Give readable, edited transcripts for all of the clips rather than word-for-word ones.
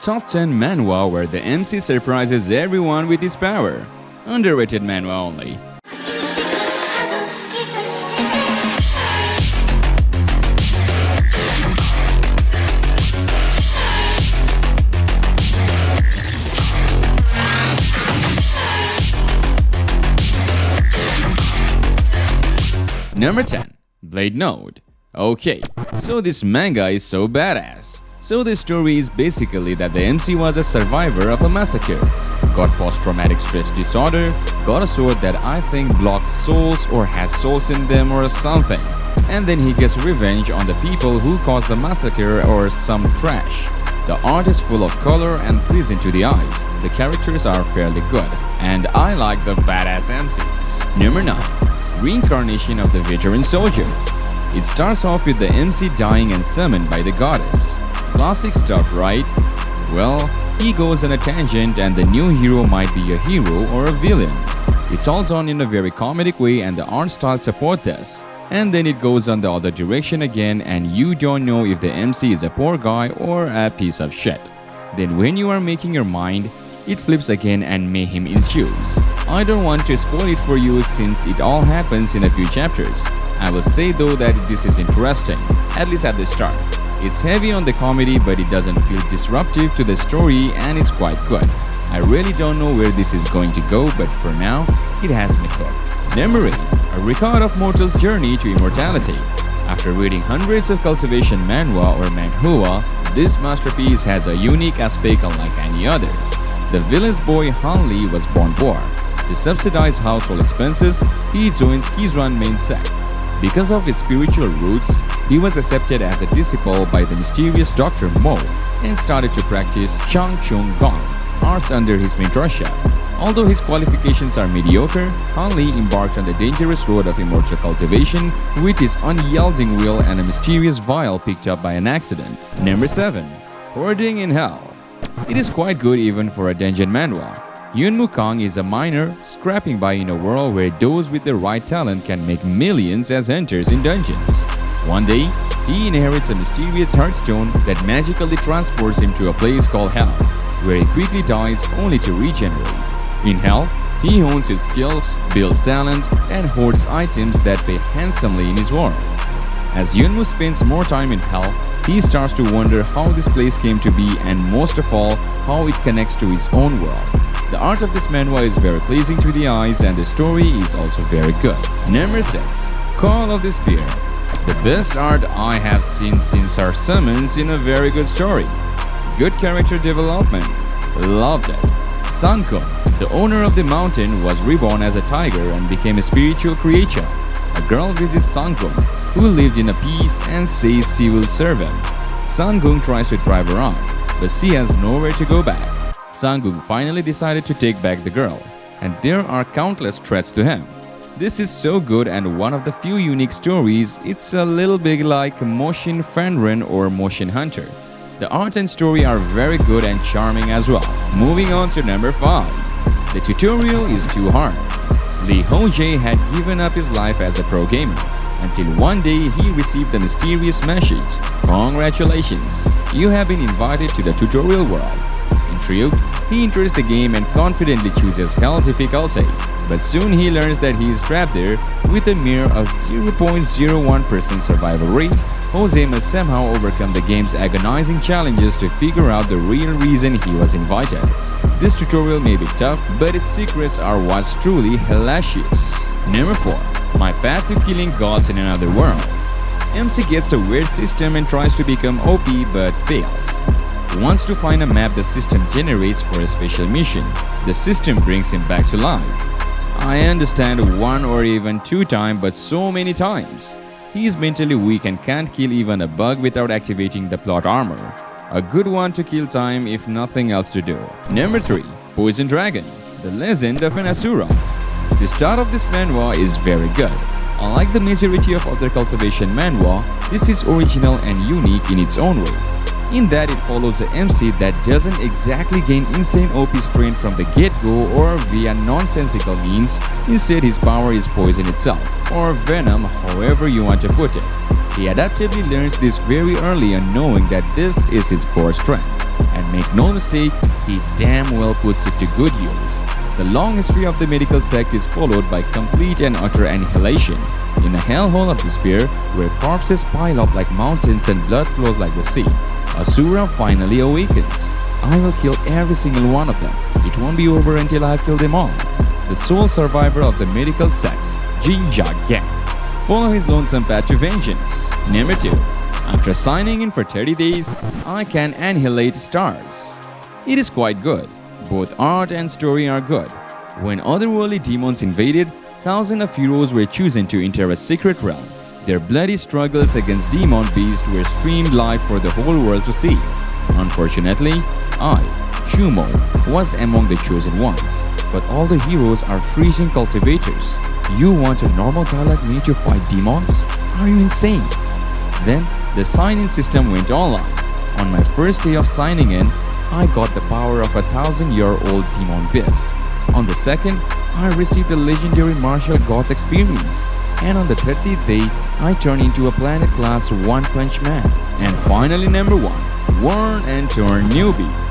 Top 10 Manhwa where the MC surprises everyone with his power. Underrated Manhwa only. Number 10. Blade Note. Okay, so this manga is so badass. So the story is basically that the MC was a survivor of a massacre, got post-traumatic stress disorder, got a sword that I think blocks souls or has souls in them or something, and then he gets revenge on the people who caused the massacre or some trash. The art is full of color and pleasing to the eyes. The characters are fairly good, and I like the badass MCs. Number 9. Reincarnation of the Veteran Soldier. It starts off with the MC dying and summoned by the goddess. Classic stuff, right? Well, he goes on a tangent and the new hero might be a hero or a villain. It's all done in a very comedic way and the art style support this. And then it goes on the other direction again and you don't know if the MC is a poor guy or a piece of shit. Then when you are making your mind, it flips again and mayhem ensues. I don't want to spoil it for you since it all happens in a few chapters. I will say though that this is interesting, at least at the start. It's heavy on the comedy but it doesn't feel disruptive to the story and it's quite good. I really don't know where this is going to go but for now, it has me hooked. Number 8. A record of mortal's journey to immortality. After reading hundreds of cultivation manhwa or manhua, this masterpiece has a unique aspect unlike any other. The villain's boy Han Li was born poor. To subsidize household expenses, he joins Kizran main sect. Because of his spiritual roots, he was accepted as a disciple by the mysterious Dr. Mo and started to practice Chang Chung Gong, arts under his mentorship. Although his qualifications are mediocre, Han Li embarked on the dangerous road of immortal cultivation with his unyielding will and a mysterious vial picked up by an accident. Number 7. Hoarding in Hell. It is quite good even for a dungeon manhwa. Yunmu Kang is a miner scrapping by in a world where those with the right talent can make millions as hunters in dungeons. One day, he inherits a mysterious heartstone that magically transports him to a place called Hell, where he quickly dies only to regenerate. In Hell, he hones his skills, builds talent, and hoards items that pay handsomely in his world. As Yunmu spends more time in Hell, he starts to wonder how this place came to be and most of all, how it connects to his own world. The art of this manhwa is very pleasing to the eyes and the story is also very good. Number 6. Call of the Spear. The best art I have seen since our summons in a very good story. Good character development. Loved it. Sankung, the owner of the mountain, was reborn as a tiger and became a spiritual creature. A girl visits Sangung, who lived in a peace and says she will serve him. Sangung tries to drive her out, but she has nowhere to go back. Sangung finally decided to take back the girl, and there are countless threats to him. This is so good and one of the few unique stories. It's a little bit like Motion Fenren or Motion Hunter. The art and story are very good and charming as well. Moving on to number 5. The tutorial is too hard. Lee Ho-jae had given up his life as a pro gamer until one day he received a mysterious message. Congratulations, you have been invited to the tutorial world. Intrigued, he enters the game and confidently chooses Hell difficulty. But soon he learns that he is trapped there with a mere of 0.01% survival rate. Jose must somehow overcome the game's agonizing challenges to figure out the real reason he was invited. This tutorial may be tough, but its secrets are what's truly hellacious. Number 4. My path to killing gods in another world. MC gets a weird system and tries to become OP but fails. Wants to find a map the system generates for a special mission. The system brings him back to life. I understand 1 or even 2 times, but so many times. He is mentally weak and can't kill even a bug without activating the plot armor. A good one to kill time if nothing else to do. Number 3. Poison Dragon. The Legend of an Asura. The start of this manhwa is very good. Unlike the majority of other cultivation manhwa, this is original and unique in its own way. In that it follows an MC that doesn't exactly gain insane OP strength from the get-go or via nonsensical means. Instead, his power is poison itself, or venom, however you want to put it. He adaptively learns this very early on, knowing that this is his core strength. And make no mistake, he damn well puts it to good use. The long history of the medical sect is followed by complete and utter annihilation, in a hellhole of despair where corpses pile up like mountains and blood flows like the sea. Asura finally awakens. I will kill every single one of them. It won't be over until I've killed them all. The sole survivor of the medical sects, Jinja Gang. Follow his lonesome path to vengeance. Number 2. After signing in for 30 days, I can annihilate stars. It is quite good. Both art and story are good. When otherworldly demons invaded, thousands of heroes were chosen to enter a secret realm. Their bloody struggles against demon beasts were streamed live for the whole world to see. Unfortunately, I, Chumo, was among the chosen ones. But all the heroes are freezing cultivators. You want a normal guy like me to fight demons? Are you insane? Then, the sign-in system went online. On my first day of signing in, I got the power of a 1,000-year-old demon beast. On the second, I received a legendary martial gods experience. And on the 30th day, I turned into a planet class One Punch Man. And finally, number 1, Worn and Torn Newbie.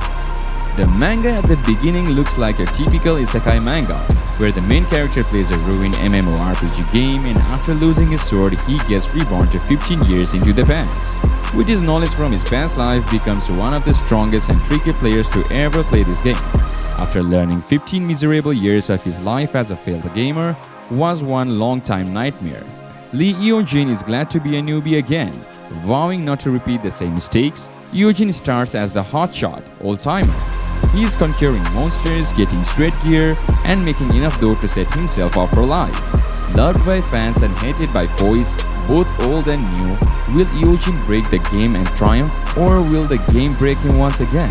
The manga at the beginning looks like a typical isekai manga, where the main character plays a ruined MMORPG game and after losing his sword, he gets reborn to 15 years into the past. With his knowledge from his past life, becomes one of the strongest and tricky players to ever play this game. After learning 15 miserable years of his life as a failed gamer, was one long-time nightmare. Lee Eojin is glad to be a newbie again. Vowing not to repeat the same mistakes, Eojin starts as the hotshot, old-timer. He is conquering monsters, getting sweat gear, and making enough dough to set himself up for life. Loved by fans and hated by foes, both old and new, will Eojin break the game and triumph, or will the game break him once again?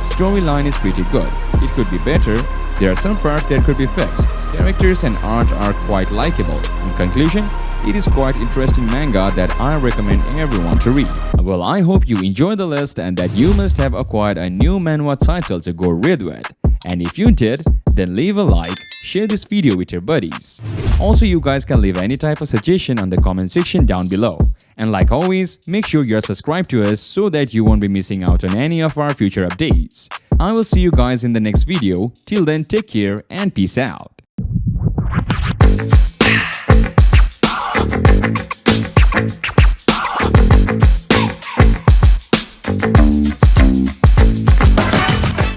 Storyline is pretty good. It could be better. There are some parts that could be fixed. Characters and art are quite likable. In conclusion, it is quite interesting manga that I recommend everyone to read. Well, I hope you enjoyed the list and that you must have acquired a new manhwa title to go read with. And if you did, then leave a like, share this video with your buddies. Also, you guys can leave any type of suggestion on the comment section down below. And like always, make sure you are subscribed to us so that you won't be missing out on any of our future updates. I will see you guys in the next video. Till then, take care and peace out.